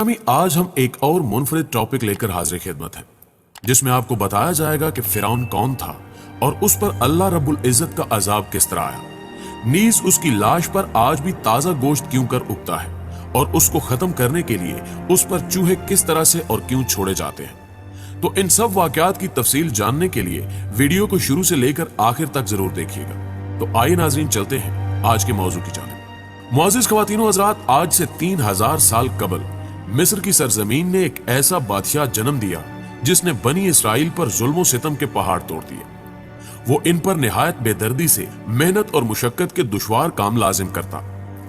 आज हम एक और मुनफरिद टॉपिक लेकर हाजिर खिदमत है, जिसमें आपको बताया जाएगा कि फिरौन कौन था और उस पर अल्लाह रब्बुल इज्जत का अजाब किस तरह आया। नीज उसकी लाश पर आज भी ताजा गोश्त क्यों कर उगता है और उसको खत्म करने के लिए उस पर चूहे किस तरह से और क्यों छोड़े जाते हैं। तो इन सब वाकयात की तफसील जानने के लिए वीडियो को शुरू से लेकर आखिर तक जरूर देखिएगा। तो आइए नाजरीन, चलते हैं आज के मौजू की जानिब। मुअज़्ज़िज़ ख़वातीन व हज़रात, आज से 3000 साल कबल मिस्र की सरजमीन ने एक ऐसा बादशाह जन्म दिया जिसने बनी इसराइल पर जुल्म सितम के पहाड़ तोड़ दिए। वो इन पर निहायत बेदर्दी से मेहनत और मुशक्कत के दुश्वार काम लाजिम करता,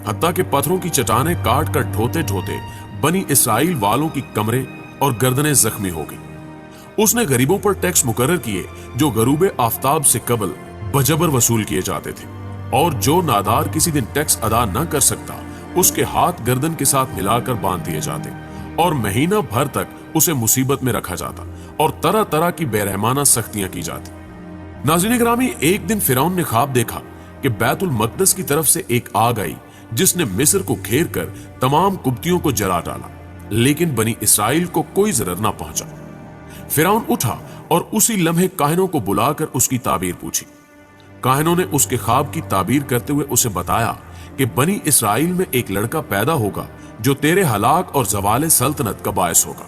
हत्ता कि पत्थरों की चट्टानें काट कर ढोते ढोते बनी इसराइल वालों की कमरें और गर्दनें जख्मी हो गई। उसने गरीबों पर टैक्स मुकर्रर किए जो गरूब आफ्ताब से कबल बजबर वसूल किए जाते थे, और जो नादार किसी दिन टैक्स अदा न कर सकता उसके हाथ गर्दन के साथ मिलाकर बांध दिए जाते और महीना भर तक उसे मुसीबत में रखा जाता और तरह तरह की बेरहमाना सख्तियां की जाती। नाज़रीन गिरामी, एक दिन फिरौन ने ख्वाब देखा कि बैतुल मक़दस की तरफ से एक आग आई जिसने मिस्र को घेर कर तमाम कुब्तियों को जला डाला, लेकिन बनी इसराइल को कोई जरर ना पहुंचा। फिरौन उठा और उसी लम्हे काहिनों को बुलाकर उसकी ताबीर पूछी। काहिनों ने उसके ख्वाब की ताबीर करते हुए उसे बताया कि बनी इसराइल में एक लड़का पैदा होगा जो तेरे हलाक और ज़वाले सल्तनत का बायस होगा।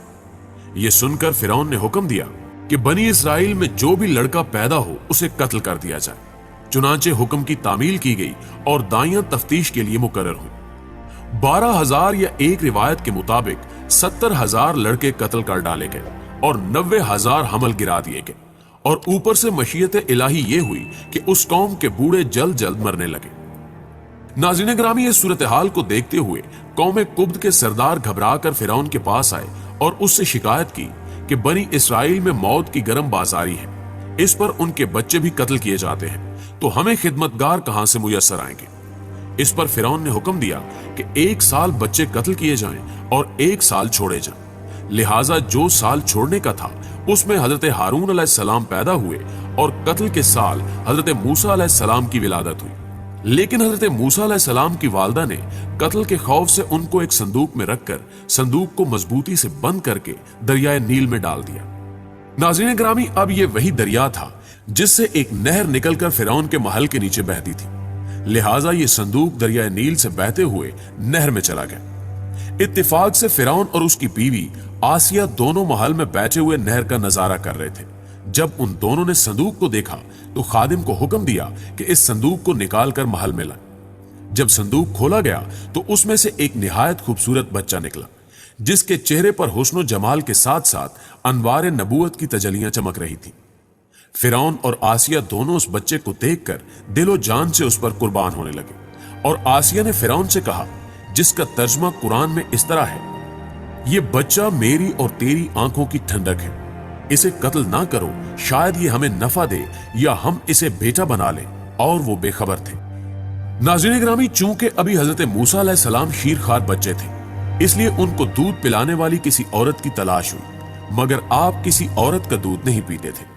यह सुनकर फिरौन ने हुक्म दिया कि बनी इसराइल में जो भी लड़का पैदा हो उसे कत्ल कर दिया जाए। चुनांचे हुक्म की तामील की गई और दाइयां तफ्तीश के लिए मुकर्रर हुई। 12,000 या एक रिवायत के मुताबिक 70,000 लड़के कत्ल कर डाले गए और 90,000 हमल गिरा दिए गए, और ऊपर से मशीयत इलाही ये हुई कि उस कौम के बूढ़े जल्द जल्द मरने लगे। नाज़रीन ग्रामी, इस सूरत हाल को देखते हुए कौम कुब्द के सरदार घबरा कर फिरौन के पास आए और उससे शिकायत की कि बनी इसराइल में मौत की गर्म बाजारी है, इस पर उनके बच्चे भी कत्ल किए जाते हैं, तो हमें खिदमतगार कहां से मुयस्सर आएंगे। इस पर फिरौन ने हुक्म दिया कि 1 साल बच्चे कत्ल किए जाएं और 1 साल छोड़े जाएं। लिहाजा जो साल छोड़ने का था उसमें हजरत हारून अलैहिस्सलाम पैदा हुए और कत्ल के साल हजरत मूसा अलैहिस्सलाम की विलादत हुई। लेकिन हजरत मूसा अलैहिस्सलाम की वालदा ने कत्ल के खौफ से उनको एक संदूक में रखकर संदूक को मजबूती से बंद करके दरियाए नील में डाल दिया। नाज़रीन ग्रामी, अब ये वही दरिया था जिससे एक नहर निकलकर फिरौन के महल के नीचे बहती थी। लिहाजा ये संदूक दरियाए नील से बहते हुए नहर में चला गया। इत्तेफाक से फिरौन और उसकी बीवी आसिया दोनों महल में बैठे हुए नहर का नजारा कर रहे थे। जब उन दोनों ने संदूक को देखा तो खादिम को हुक्म दिया कि इस संदूक को निकालकर महल में लाए। जब संदूक खोला गया तो उसमें से एक निहायत खूबसूरत बच्चा निकला, जिसके चेहरे पर हुस्न जमाल के साथ साथ अनवार नबूवत की तजलियां चमक रही थी। फिरौन और आसिया दोनों उस बच्चे को देखकर दिलो जान से उस पर कुर्बान होने लगे, और आसिया ने फिरौन से कहा, जिसका तर्जमा कुरान में इस तरह है, ये बच्चा मेरी और तेरी आंखों की ठंडक है, इसे कत्ल ना करो, शायद ये हमें नफा दे या हम इसे बेटा बना लें। और वो बेखबर थे। नाज़रीन ग्रामी, चूंकि अभी हजरत मूसा अलैहिस्सलाम शीरखार बच्चे थे, इसलिए उनको दूध पिलाने वाली किसी औरत की तलाश हुई, मगर आप किसी औरत का दूध नहीं पीते थे।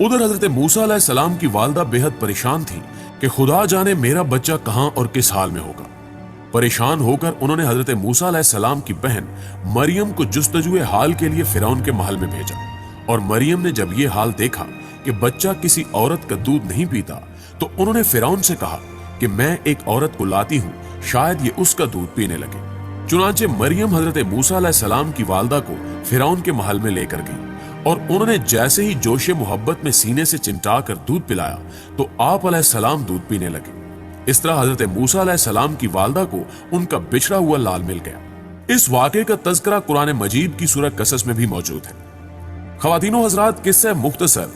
उधर हजरत मूसा अलैहिस्सलाम की वालदा बेहद परेशान थी कि खुदा जाने मेरा बच्चा कहां और किस हाल में होगा। परेशान होकर उन्होंने हजरत मूसा अलैहिस्सलाम की बहन मरियम को जुस्तजुए हाल के लिए फिरौन के महल में भेजा, और मरियम ने जब ये हाल देखा कि बच्चा किसी औरत का दूध नहीं पीता, तो उन्होंने फिरौन से कहा कि मैं एक औरत को लाती हूं, शायद ये उसका दूध पीने लगे। चुनांचे मरियम हजरत मूसा अलैहिस्सलाम की वालदा को फिरौन के महल में लेकर गई, और उन्होंने जैसे ही जोशे मोहब्बत में सीने से चिमटा कर दूध पिलाया तो आप अलैहिस्सलाम दूध पीने लगे। इस तरह हजरत मूसा अलैहिस्सलाम की वालदा को उनका बिछड़ा हुआ लाल मिल गया। इस वाक़े का तज़किरा कुरान मजीद की सूरह कसस में भी मौजूद है। ख़वातीनो हज़रात, किस्सा मुख्तसर,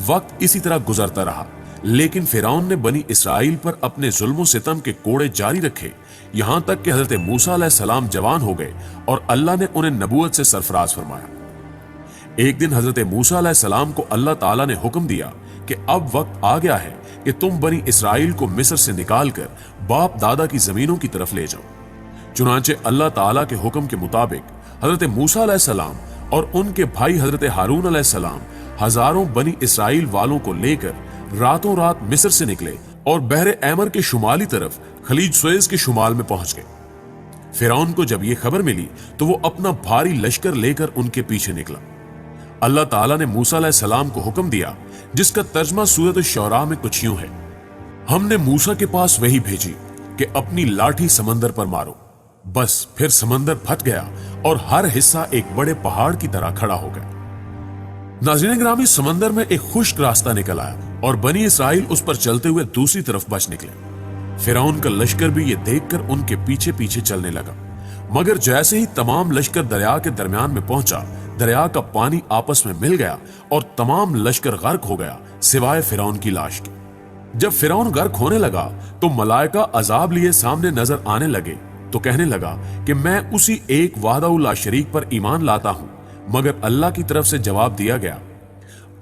वक्त इसी तरह गुजरता रहा, लेकिन फिरौन ने बनी इसराइल पर अपने जुल्म सितम के कोड़े जारी रखे, यहां तक कि हजरत मूसा अलैहिस्सलाम जवान हो गए और अल्लाह ने उन्हें नबूवत से सरफराज फरमाया। एक दिन हजरत मूसा अलैहिस्सलाम को अल्लाह ताला ने हुक्म दिया कि अब वक्त आ गया है कि तुम बनी इसराइल को मिस्र से निकालकर बाप दादा की जमीनों की तरफ ले जाओ। चुनांचे अल्लाह ताला के हुक्म के मुताबिक हजरत मूसा अलैहिस्सलाम और उनके भाई हजरत हारून अलैहिस्सलाम हजारों बनी इसराइल वालों को लेकर रातों रात मिस्र से निकले और बहरे ऐमर के शुमाली तरफ खलीज सुएज के शुमाल में पहुंच गए। फिरौन को जब ये खबर मिली तो वो अपना भारी लश्कर लेकर उनके पीछे निकला। अल्लाह ताला ने मूसा अलैहिस्सलाम को हुक्म दिया, जिसका तर्जमा सूरत शुअरा में कुछ यूं है, हमने मूसा के पास वही भेजी कि अपनी लाठी समंदर पर मारो। बस फिर समंदर फट गया और हर हिस्सा एक बड़े पहाड़ की तरह खड़ा हो गया। नाज़रीन गिरामी, समंदर में एक खुश्क रास्ता निकल आया और बनी इसराइल उस पर चलते हुए दूसरी तरफ बच निकले। फिरौन का लश्कर भी ये देखकर उनके पीछे पीछे चलने लगा, मगर जैसे ही तमाम लश्कर दरिया के दरमियान में पहुंचा, दरिया का पानी आपस में मिल गया और तमाम लश्कर गर्क हो गया सिवाय फिरौन की लाश के। जब फिरौन गर्क होने लगा तो मलाइका अजाब लिए सामने नजर आने लगे तो कहने लगा कि मैं उसी एक वाहदाहुल्ला शरीक पर ईमान लाता हूं, मगर अल्लाह की तरफ से जवाब दिया गया,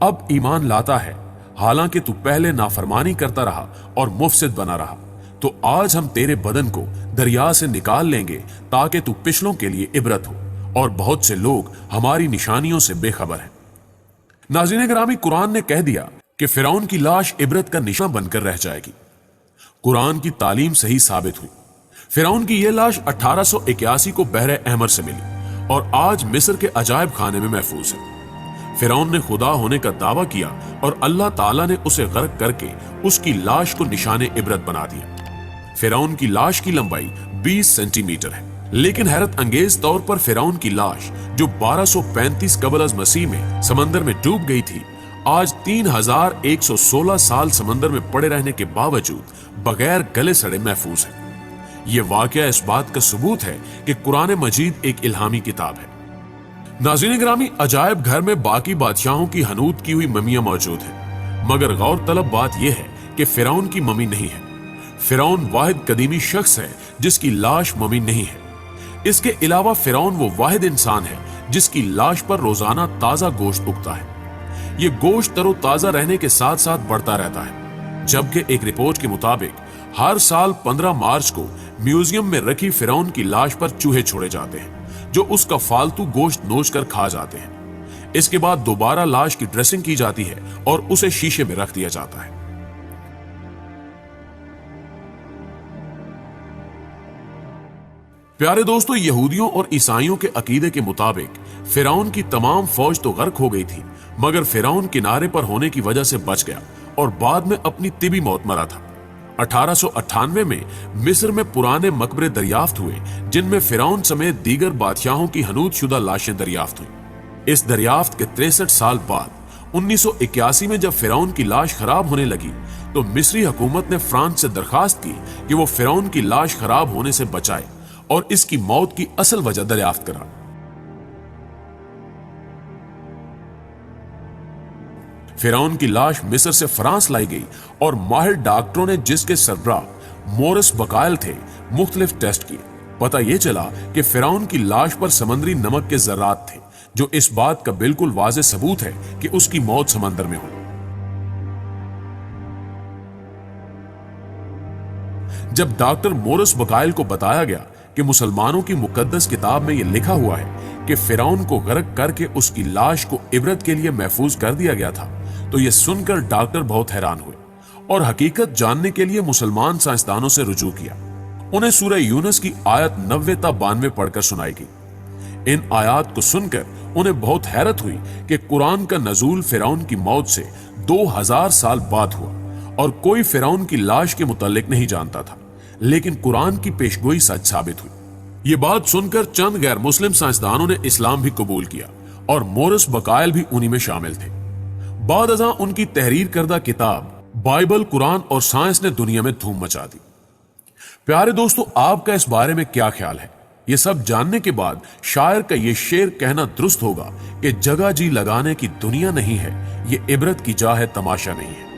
अब ईमान लाता है, हालांकि तू पहले नाफरमानी करता रहा और मुफसिद बना रहा, तो आज हम तेरे बदन को दरिया से निकाल लेंगे ताकि तू पिछलों के लिए इबरत हो, और बहुत से लोग हमारी निशानियों से बेखबर हैं। नाज़रीन गिरामी, कुरान ने कह दिया कि फिरौन की लाश इबरत का निशान बनकर रह जाएगी। कुरान की तालीम सही साबित हुई। फिरौन की यह लाश 1881 को बहरे अहमर से मिली और आज मिस्र के अजायब खाने में महफूज है। फिरौन ने खुदा होने का दावा किया और अल्लाह ताला ने उसे गर्क करके उसकी लाश को निशाने इबरत बना दिया। फिरौन की लाश की लंबाई 20 सेंटीमीटर है, लेकिन हैरत अंगेज तौर पर फिरौन की लाश जो 1235 कबल अज़ मसीह में समंदर में डूब गई थी, आज 3116 साल समंदर में पड़े रहने के बावजूद बगैर गले सड़े महफूज है। यह वाकया इस बात का सबूत है कि कुरान मजीद एक इल्हामी किताब है। नाज़रीन गिरामी, अजायब घर में बाकी बादशाहों की हनूत की हुई ममियां मौजूद है, मगर गौर तलब बात यह है कि फिरौन की ममी नहीं है। फिरौन वाहिद कदीमी शख्स है जिसकी लाश ममी नहीं है। इसके अलावा फिरौन वो वाहिद इंसान है जिसकी लाश पर रोजाना ताजा गोश्त उगता है। ये गोश्त तरोताजा रहने के साथ साथ बढ़ता रहता है, जबकि एक रिपोर्ट के मुताबिक हर साल 15 मार्च को म्यूजियम में रखी फिरौन की लाश पर चूहे छोड़े जाते हैं जो उसका फालतू गोश्त नोच कर खा जाते हैं। इसके बाद दोबारा लाश की ड्रेसिंग की जाती है और उसे शीशे में रख दिया जाता है। प्यारे दोस्तों, यहूदियों और ईसाइयों के अकीदे के मुताबिक फिरौन की तमाम फौज तो गर्क हो गई थी, मगर फिरौन किनारे पर होने की वजह से बच गया और बाद में अपनी तिबी मौत मरा था। 1898 में मिस्र में पुराने मकबरे दरियाफ्त हुए जिनमें फिरौन समेत दीगर बादशाहों की हनूत शुदा लाशें दरियाफ्त हुई। इस दरियाफ्त के 63 साल बाद 1981 में जब फिरौन की लाश खराब होने लगी तो मिस्री हुकूमत ने फ्रांस से दरखास्त की कि वो फिरौन की लाश खराब होने से बचाए और इसकी मौत की असल वजह दरियाफ्त करा। फिरौन की लाश मिस्र से फ्रांस लाई गई और माहिर डॉक्टरों ने, जिसके सरबराह मोरिस बकायल थे, मुख्तलिफ टेस्ट किए। पता यह चला कि फिरौन की लाश पर समंदरी नमक के जर्रात थे, जो इस बात का बिल्कुल वाज़ेह सबूत है कि उसकी मौत समंदर में हुई। जब डॉक्टर मोरिस बकायल को बताया गया कि मुसलमानों की मुकद्दस किताब में यह लिखा हुआ है कि फिरौन को गर्क करके उसकी लाश को इबरत के लिए महफूज कर दिया गया था, तो यह सुनकर डॉक्टर बहुत हैरान हुए और हकीकत जानने के लिए मुसलमान साइंसदानों से रुजू किया। उन्हें सूरह यूनुस की आयत 90 ता 92 पढ़कर सुनाई गई। इन आयात को सुनकर उन्हें बहुत हैरत हुई कि कुरान का नजूल फिरौन की मौत से 2000 साल बाद हुआ और कोई फिरौन की लाश के मुतालिक नहीं जानता था, लेकिन कुरान की पेशगोई सच साबित हुई। ये बात सुनकर चंद गैर मुस्लिम साइंसदानों ने इस्लाम भी कबूल किया और मोरिस बकायल भी उन्हीं में शामिल थे। बाद अज़ां उनकी तहरीर करदा किताब बाइबल, कुरान और साइंस ने दुनिया में धूम मचा दी। प्यारे दोस्तों, आपका इस बारे में क्या ख्याल है? ये सब जानने के बाद शायर का ये शेर कहना दुरुस्त होगा कि जगह जी लगाने की दुनिया नहीं है, ये इबरत की जा है, तमाशा नहीं है।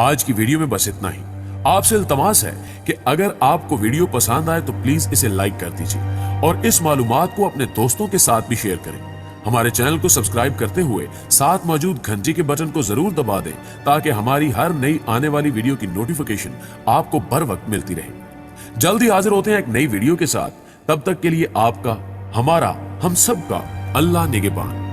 आज की वीडियो में बस इतना ही। आपसे इल्तमास है कि अगर आपको वीडियो पसंद आए तो प्लीज इसे लाइक कर दीजिए और इस मालूमात को अपने दोस्तों के साथ भी शेयर करें। हमारे चैनल को सब्सक्राइब करते हुए साथ मौजूद घंटी के बटन को जरूर दबा दें ताकि हमारी हर नई आने वाली वीडियो की नोटिफिकेशन आपको बर वक्त मिलती रहे। जल्दी हाजिर होते हैं एक नई वीडियो के साथ। तब तक के लिए आपका, हमारा, हम सबका अल्लाह निगहबान।